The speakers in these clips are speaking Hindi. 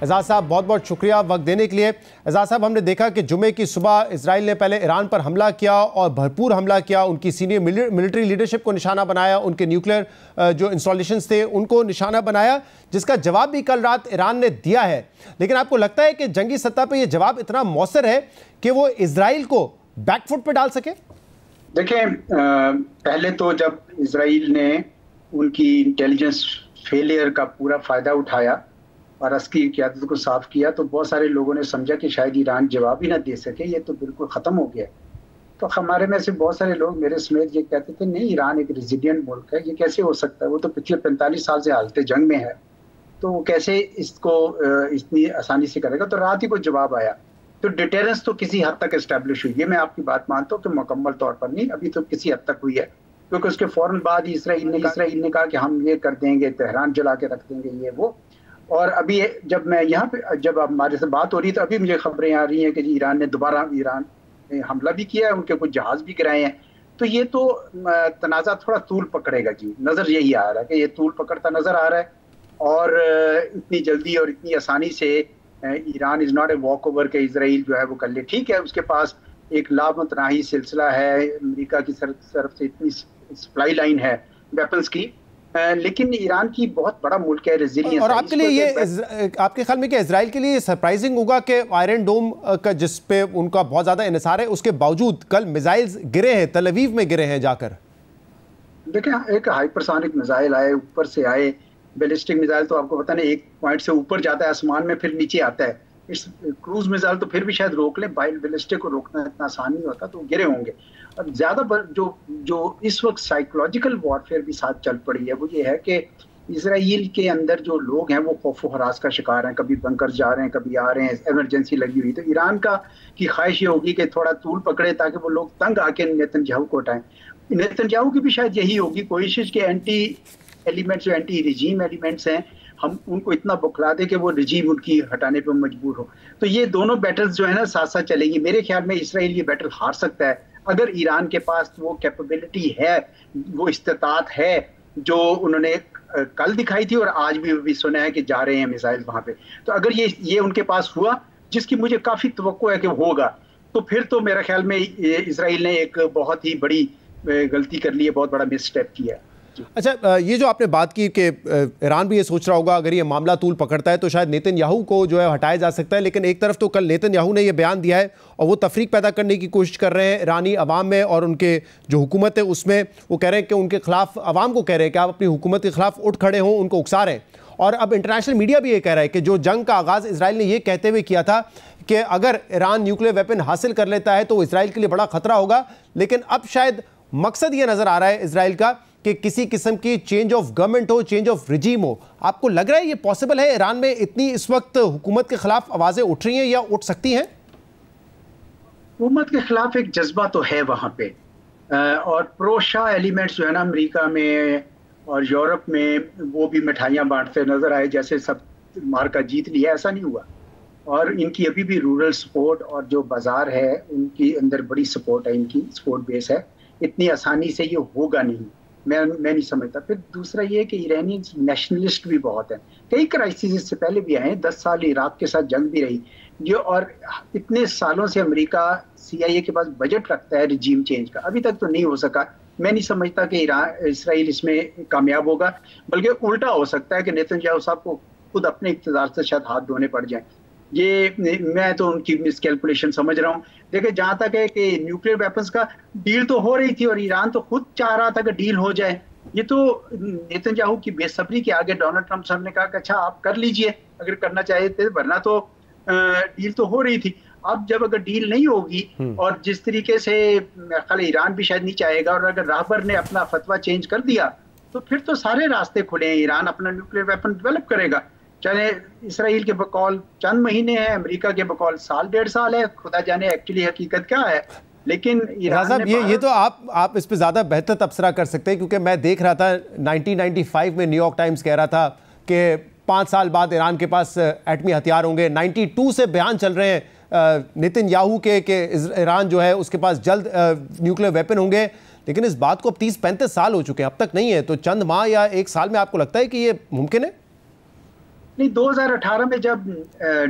एजाज साहब बहुत बहुत शुक्रिया वक्त देने के लिए। एजाज साहब, हमने देखा कि जुमे की सुबह इजराइल ने पहले ईरान पर हमला किया और भरपूर हमला किया, उनकी सीनियर मिलिट्री लीडरशिप को निशाना बनाया, उनके न्यूक्लियर जो इंस्टॉलेशंस थे उनको निशाना बनाया, जिसका जवाब भी कल रात ईरान ने दिया है। लेकिन आपको लगता है कि जंगी सतह पर यह जवाब इतना मौसर है कि वो इजराइल को बैकफुट पर डाल सके? देखें, पहले तो जब इजराइल ने उनकी इंटेलिजेंस फेलियर का पूरा फायदा उठाया और अस्की क़यादत को साफ किया तो बहुत सारे लोगों ने समझा कि शायद ईरान जवाब ही ना दे सके, ये तो बिल्कुल ख़त्म हो गया। तो हमारे में से बहुत सारे लोग मेरे समेत ये कहते थे नहीं, ईरान एक रेजिलिएंट मुल्क है, ये कैसे हो सकता है, वो तो पिछले 45 साल से हालत जंग में है, तो वो कैसे इसको इतनी आसानी से करेगा। तो रात ही को जवाब आया। तो डिटेरेंस तो किसी हद तक एस्टेब्लिश हुई है, मैं आपकी बात मानता हूँ कि मुकम्मल तौर पर नहीं, अभी तो किसी हद तक हुई है, क्योंकि उसके फौरन बाद ही इसराइल ने कहा कि हम ये कर देंगे, तेहरान जला के रख देंगे, ये वो। और अभी जब मैं यहाँ पे जब हमारे से बात हो रही तो अभी मुझे खबरें आ रही हैं कि जी ईरान ने हमला भी किया है, उनके कुछ जहाज भी गिराए हैं। तो ये तो तनाज़ा थोड़ा तूल पकड़ेगा जी, नज़र यही आ रहा है कि ये तूल पकड़ता नज़र आ रहा है। और इतनी जल्दी और इतनी आसानी से Iran is not a walk over के इजराइल जो है वो कर ले। ठीक है, उसके पास एक लामतनाही सिलसिला है, अमेरिका की तरफ से इतनी सप्लाई लाइन है वेपन्स की, लेकिन ईरान की बहुत बड़ा मुल्क है, रेजिलियंस। और आपके लिए ये आपके ख्याल में क्या इजराइल के लिए सरप्राइजिंग होगा कि आयरन डोम का जिस पे उनका बहुत ज्यादा इन्हिसार है, उसके बावजूद कल मिसाइल्स गिरे हैं, तल अवीव में गिरे हैं जाकर? देखें, एक हाइपरसोनिक मिसाइल आए, ऊपर से आए, बैलिस्टिक मिसाइल तो आपको पता नहीं एक पॉइंट से ऊपर जाता है आसमान में फिर नीचे आता है। इस क्रूज मिसाइल तो फिर भी शायद रोक ले, बैलिस्टिक को रोकना इतना आसान नहीं होता, तो गिरे होंगे। अब ज्यादा जो इस वक्त साइकोलॉजिकल वॉरफेयर भी साथ चल पड़ी है, वो ये है कि इसराइल के अंदर जो लोग हैं वो खौफ हरास का शिकार हैं, कभी बंकर जा रहे हैं, कभी आ रहे हैं, इमरजेंसी लगी हुई। तो ईरान का की ख्वाहिश ये होगी कि थोड़ा तूल पकड़े ताकि वो लोग तंग आके नेतन्याहू को हटाएं। नेतन्याहू की भी शायद यही होगी कोशिश के एंटी एलिमेंट्स, जो एंटी रिजीम एलिमेंट्स हैं, हम उनको इतना बुखला दे कि वो रिजीम उनकी हटाने पर मजबूर हो। तो ये दोनों बैटल्स जो है ना साथ साथ चलेंगी। मेरे ख्याल में इसराइल ये बैटल हार सकता है अगर ईरान के पास वो कैपेबिलिटी है, वो इस्तात है जो उन्होंने कल दिखाई थी और आज भी सुना है कि जा रहे हैं मिसाइल वहां पे। तो अगर ये उनके पास हुआ, जिसकी मुझे काफी तवक्को है कि होगा, तो फिर तो मेरे ख्याल में इसराइल ने एक बहुत ही बड़ी गलती कर ली है, बहुत बड़ा मिस स्टेप किया है। अच्छा, ये जो आपने बात की कि ईरान भी ये सोच रहा होगा अगर ये मामला तूल पकड़ता है तो शायद नेतन्याहू को जो है हटाया जा सकता है, लेकिन एक तरफ तो कल नेतन्याहू ने ये बयान दिया है और वो तफरीक पैदा करने की कोशिश कर रहे हैं ईरानी अवाम में और उनके जो हुकूमत है उसमें। वो कह रहे हैं कि उनके खिलाफ, अवाम को कह रहे हैं कि आप अपनी हुकूमत के खिलाफ उठ खड़े हों, उनको उकसा रहे हैं। और अब इंटरनेशनल मीडिया भी ये कह रहा है कि जो जंग का आगाज़ इसराइल ने ये कहते हुए किया था कि अगर ईरान न्यूक्लियर वेपन हासिल कर लेता है तो वो इसराइल के लिए बड़ा खतरा होगा, लेकिन अब शायद मकसद ये नजर आ रहा है इसराइल का कि किसी किस्म की चेंज ऑफ गवर्नमेंट हो, चेंज ऑफ रिजीम हो। आपको लग रहा है ये पॉसिबल है? ईरान में इतनी इस वक्त हुकूमत के खिलाफ आवाजें उठ रही हैं या उठ सकती हैं? हुकूमत के खिलाफ एक जज्बा तो है वहां पे, और प्रो शाह एलिमेंट्स जो है ना अमेरिका में और यूरोप में, वो भी मिठाइयाँ बांटते नजर आए जैसे सब मार का जीत लिया, ऐसा नहीं हुआ। और इनकी अभी भी रूरल सपोर्ट और जो बाजार है उनकी अंदर बड़ी सपोर्ट है, इनकी सपोर्ट बेस है। इतनी आसानी से ये होगा नहीं, मैं नहीं समझता। फिर दूसरा ये कि ईरानी नेशनलिस्ट भी बहुत हैं, कई क्राइसिस इससे पहले भी आए, 10 साल इराक के साथ जंग भी रही जो, और इतने सालों से अमेरिका CIA के पास बजट रखता है रिजीम चेंज का, अभी तक तो नहीं हो सका। मैं नहीं समझता कि इसराइल इसमें कामयाब होगा, बल्कि उल्टा हो सकता है कि नेतन्याहू साहब को खुद अपने इक़्तिदार से शायद हाथ धोने पड़ जाए। ये मैं तो उनकी मिसकैलकुलेशन समझ रहा हूँ। देखिए, जहां तक है कि न्यूक्लियर वेपन्स का डील तो हो रही थी और ईरान तो खुद चाह रहा था कि डील हो जाए, ये तो नेतन्याहू की बेसब्री के आगे डोनाल्ड ट्रंप साहब ने कहा कि अच्छा आप कर लीजिए अगर करना चाहे थे, वरना तो डील तो हो रही थी। अब जब अगर डील नहीं होगी और जिस तरीके से ख्याल ईरान भी शायद नहीं चाहेगा, और अगर राहबर ने अपना फतवा चेंज कर दिया तो फिर तो सारे रास्ते खुले हैं, ईरान अपना न्यूक्लियर वेपन डेवलप करेगा। चाहे इसराइल के बकौल चंद महीने हैं, अमेरिका के बकौल साल 1.5 साल है, खुदा जाने एक्चुअली हकीकत क्या है। लेकिन साहब ये तो आप इस पे ज़्यादा बेहतर तबसरा कर सकते हैं, क्योंकि मैं देख रहा था 1995 में न्यूयॉर्क टाइम्स कह रहा था कि 5 साल बाद ईरान के पास एटमी हथियार होंगे। 92 से बयान चल रहे हैं नेतन्याहू के ईरान जो है उसके पास जल्द न्यूक्लियर वेपन होंगे, लेकिन इस बात को अब 30-35 साल हो चुके हैं, अब तक नहीं है। तो चंद माह या 1 साल में आपको लगता है कि ये मुमकिन है? नहीं, 2018 में जब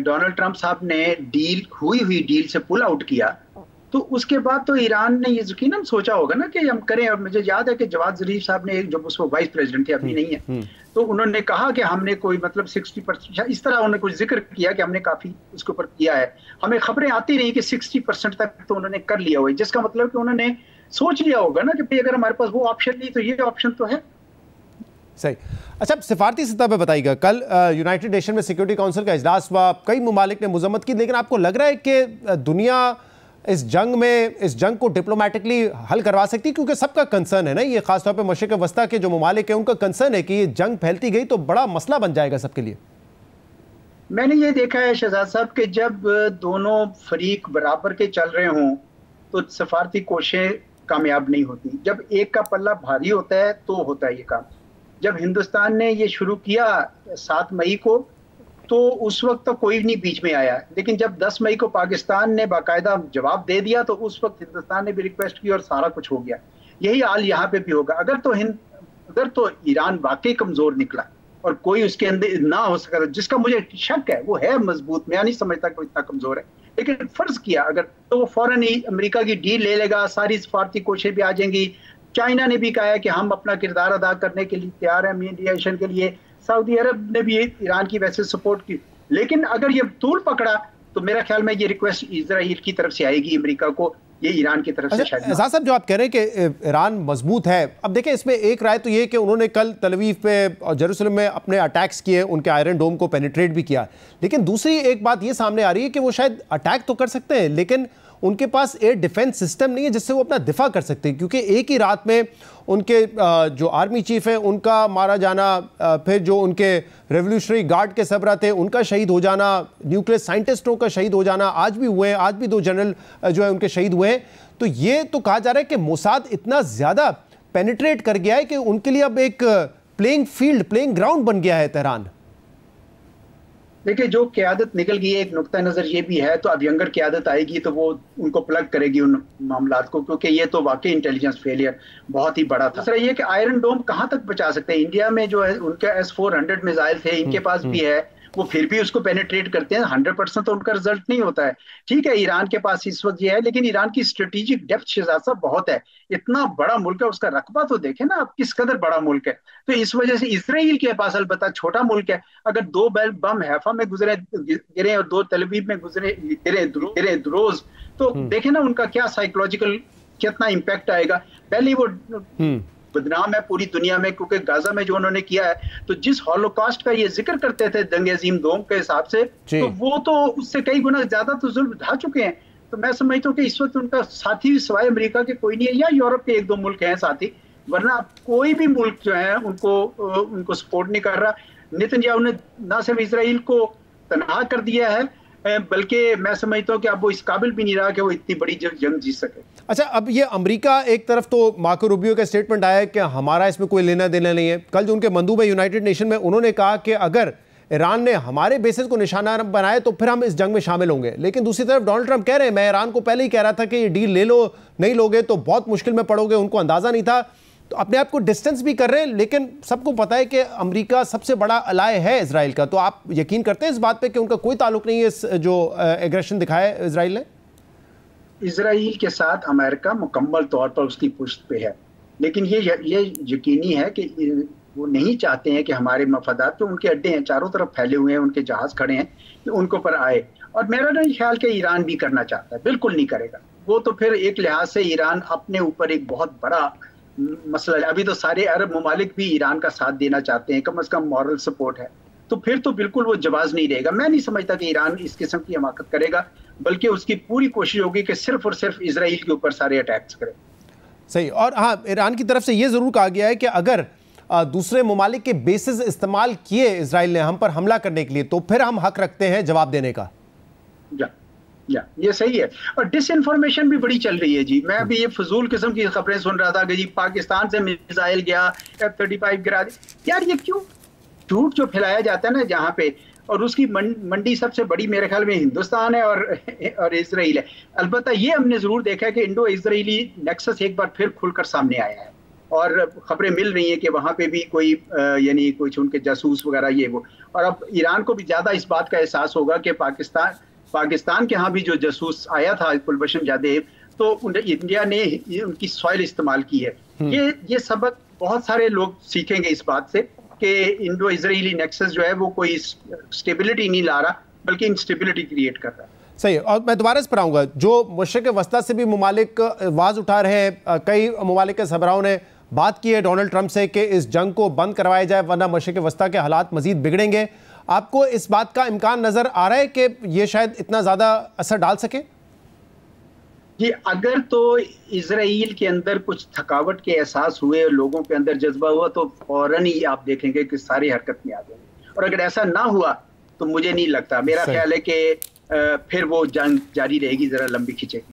डोनाल्ड ट्रंप साहब ने हुई डील से पुल आउट किया, तो उसके बाद तो ईरान ने ये यकीनन सोचा होगा ना कि हम करें। और मुझे याद है कि जवाद ज़रीफ साहब ने, जो उस वाइस प्रेसिडेंट थे, अभी नहीं है, तो उन्होंने कहा कि हमने कोई मतलब 60% इस तरह उन्होंने कुछ जिक्र किया कि हमने काफी उसके ऊपर किया है। हमें खबरें आती रही कि 60% तक तो उन्होंने कर लिया हुआ है, जिसका मतलब कि उन्होंने सोच लिया होगा ना कि भाई अगर हमारे पास वो ऑप्शन नहीं तो ये ऑप्शन तो है। सही। अच्छा, सिफारती सतह पे बताइएगा, कल यूनाइटेड नेशन में सिक्योरिटी काउंसिल का इजलास हुआ, कई ममालिक ने मजम्मत की, लेकिन आपको लग रहा है कि दुनिया इस जंग को डिप्लोमेटिकली हल करवा सकती? क्योंकि सबका कंसर्न है ना, ये खासतौर पे मशरिक़ वस्ता के जो ममालिक हैं उनका कंसर्न है कि ये जंग फैलती गई तो बड़ा मसला बन जाएगा सबके लिए। मैंने ये देखा है शहजाद साहब कि जब दोनों फरीक बराबर के चल रहे हों तो सफारती कोशिशें कामयाब नहीं होती। जब एक का पल्ला भारी होता है तो होता है ये काम। जब हिंदुस्तान ने ये शुरू किया 7 मई को, तो उस वक्त तो कोई नहीं बीच में आया, लेकिन जब 10 मई को पाकिस्तान ने बाकायदा जवाब दे दिया तो उस वक्त हिंदुस्तान ने भी रिक्वेस्ट की और सारा कुछ हो गया। यही हाल यहाँ पे भी होगा। अगर तो ईरान वाकई कमजोर निकला और कोई उसके अंदर ना हो सका, जिसका मुझे शक है, वो है मजबूत, मैं नहीं समझता कोई इतना कमजोर है, लेकिन फर्ज किया अगर, तो वो फौरन ही अमेरिका की डील ले लेगा, सारी सफारती कोशिशें भी आ जाएंगी। चाइना ने भी कहा है कि हम अपना किरदार अदा करने के लिए तैयार है मीडिएशन के लिए। सऊदी अरब ने भी ईरान की वैसे सपोर्ट की। लेकिन अगर ये तूल पकड़ा तो मेरा ख्याल में ये रिक्वेस्ट इजराइल की तरफ से आएगी अमेरिका को, ये ईरान की तरफ से शायद। एजाज साहब, जो आप कह रहे हैं कि ईरान मजबूत है, अब देखें इसमें एक राय तो ये कि उन्होंने कल तल अवीव पे और जेरूसलम में अपने अटैक्स किए, उनके आयरन डोम को पेनिट्रेट भी किया, लेकिन दूसरी एक बात ये सामने आ रही है कि वो शायद अटैक तो कर सकते हैं लेकिन उनके पास एयर डिफेंस सिस्टम नहीं है जिससे वो अपना दिफा कर सकते हैं, क्योंकि एक ही रात में उनके जो आर्मी चीफ है उनका मारा जाना, फिर जो उनके रेवोल्यूशनरी गार्ड के सरबराह थे उनका शहीद हो जाना, न्यूक्लियर साइंटिस्टों का शहीद हो जाना, आज भी हुए हैं, आज भी 2 जनरल जो है उनके शहीद हुए हैं। तो ये तो कहा जा रहा है कि मोसाद इतना ज़्यादा पेनिट्रेट कर गया है कि उनके लिए अब एक प्लेइंग ग्राउंड बन गया है तेहरान। देखिए, जो क़यादत निकल गई है, एक नुक्ता नज़र ये भी है, तो अब यंगर क़यादत आएगी तो वो उनको प्लग करेगी उन मामलात को, क्योंकि ये तो वाकई इंटेलिजेंस फेलियर बहुत ही बड़ा था। दूसरा ये कि आयरन डोम कहाँ तक बचा सकते हैं? इंडिया में जो है उनके S-400 मिसाइल थे, इनके पास भी है, वो फिर भी उसको पेनिट्रेट करते हैं। 100% तो उनका रिजल्ट नहीं होता है। ठीक है, ईरान के पास इस वक्त ये है, लेकिन ईरान की स्ट्रेटेजिक डेप्थ शहजाद साहब बहुत है। इतना बड़ा मुल्क है, उसका रकबा तो देखें ना आप, किस कदर बड़ा मुल्क है। तो इस वजह से इसराइल के पास अलबत्ता छोटा मुल्क है, अगर 2 बम हैफा में गिरे और 2 तल अवीव में गिरे रोज, तो देखें ना उनका क्या साइकोलॉजिकल कितना इम्पैक्ट आएगा। पहले वो बदनाम है पूरी दुनिया में, क्योंकि गाजा में जो उन्होंने किया है, तो जिस हॉलोकॉस्ट का ये जिक्र करते थे दंगे अजीम दोम के हिसाब से, तो वो तो उससे कई गुना ज्यादा तो जुल्म ढा चुके हैं। तो मैं समझता हूँ कि इस वक्त उनका साथी सिवाय अमेरिका के कोई नहीं है, या यूरोप के 1-2 मुल्क हैं साथी, वरना कोई भी मुल्क जो है उनको सपोर्ट नहीं कर रहा। नेतन्याहू ने ना सिर्फ इसराइल को तनहा कर दिया है, बल्कि मैं समझता हूँ कि अब वो इस काबिल भी नहीं रहा कि वो इतनी बड़ी जंग जीत सके। अच्छा, अब ये अमेरिका एक तरफ तो मार्को रूबियो का स्टेटमेंट आया है कि हमारा इसमें कोई लेना देना नहीं है। कल जो उनके मंदूब है यूनाइटेड नेशन में, उन्होंने कहा कि अगर ईरान ने हमारे बेसिस को निशाना बनाया तो फिर हम इस जंग में शामिल होंगे। लेकिन दूसरी तरफ डोनाल्ड ट्रंप कह रहे हैं, मैं ईरान को पहले ही कह रहा था कि ये डील ले लो, नहीं लोगे तो बहुत मुश्किल में पड़ोगे, उनको अंदाजा नहीं था। तो अपने आप को डिस्टेंस भी कर रहे हैं, लेकिन सबको पता है कि अमेरिका सबसे बड़ा अलाय है इजराइल का। तो आप यकीन करते हैं इस बात पे कि उनका कोई ताल्लुक नहीं है इस जो एग्रेशन दिखाया है इजराइल ने? इजराइल के साथ अमेरिका मुकम्मल तौर पर उसकी पुश्त पे है, लेकिन ये यकीनी है कि वो नहीं चाहते हैं कि हमारे मफादात पे, उनके अड्डे हैं चारों तरफ फैले हुए हैं, उनके जहाज खड़े हैं, कि उनको पर आए। और मेरा नहीं ख्याल कि ईरान भी करना चाहता है, बिल्कुल नहीं करेगा वो। तो फिर एक लिहाज से ईरान अपने ऊपर एक बहुत बड़ा मसला है। अभी तो सारे अरब ममालिक भी ईरान का साथ देना चाहते हैं, कम से कम मॉरल सपोर्ट है, तो फिर तो बिल्कुल वो जवाब नहीं रहेगा। मैं नहीं समझता कि ईरान इस किस्म की हमाकत करेगा, बल्कि उसकी पूरी कोशिश होगी कि सिर्फ और सिर्फ इजराइल के ऊपर सारे अटैक्स करे। सही। और हाँ, ईरान की तरफ से ये जरूर कहा गया है कि अगर दूसरे ममालिक के बेसिस इस्तेमाल किए इजराइल ने हम पर हमला करने के लिए, तो फिर हम हक रखते हैं जवाब देने का। या ये सही है। और डिसइंफॉर्मेशन भी बड़ी चल रही है जी। मैं अभी ये फजूल किस्म की खबरें सुन रहा था कि जी पाकिस्तान से मिसाइल गया, F-35 गिरा दी। यार ये क्यों झूठ जो फैलाया जाता है ना जहाँ पे, और उसकी मंडी सबसे बड़ी मेरे ख्याल में हिंदुस्तान है और इजराइल है। अलबत्ता ये हमने जरूर देखा है कि इंडो इजराइली नेक्सस एक बार फिर खुलकर सामने आया है, और खबरें मिल रही हैं कि वहाँ पे भी कोई यानी कुछ उनके जासूस वगैरह ये वो, और अब ईरान को भी ज़्यादा इस बात का एहसास होगा कि पाकिस्तान के यहाँ भी जो जासूस आया था कुलभूषण जाधव, तो इंडिया ने उनकी सॉइल इस्तेमाल की है। ये सबक बहुत सारे लोग सीखेंगे इस बात से कि इंडो इजरायली नेक्सस जो है वो कोई स्टेबिलिटी नहीं ला रहा, बल्कि इंस्टेबिलिटी क्रिएट कर रहा है। सही। और मैं दोबारा इस पर आऊंगा, जो मशरिक वस्ता से भी मुमालिक आवाज उठा रहे हैं, कई मुमालिक के सरबराहों ने बात की है डोनाल्ड ट्रंप से कि इस जंग को बंद करवाया जाए वरना मशरिक वस्ता के हालात मजीद बिगड़ेंगे। आपको इस बात का इम्कान नजर आ रहा है कि ये शायद इतना ज्यादा असर डाल सके? जी, अगर तो इजराइल के अंदर कुछ थकावट के एहसास हुए, लोगों के अंदर जज्बा हुआ, तो फौरन ही आप देखेंगे कि सारी हरकत में आ जाएंगे। और अगर ऐसा ना हुआ तो मुझे नहीं लगता, मेरा ख्याल है कि फिर वो जंग जारी रहेगी, जरा लंबी खिंचेगी।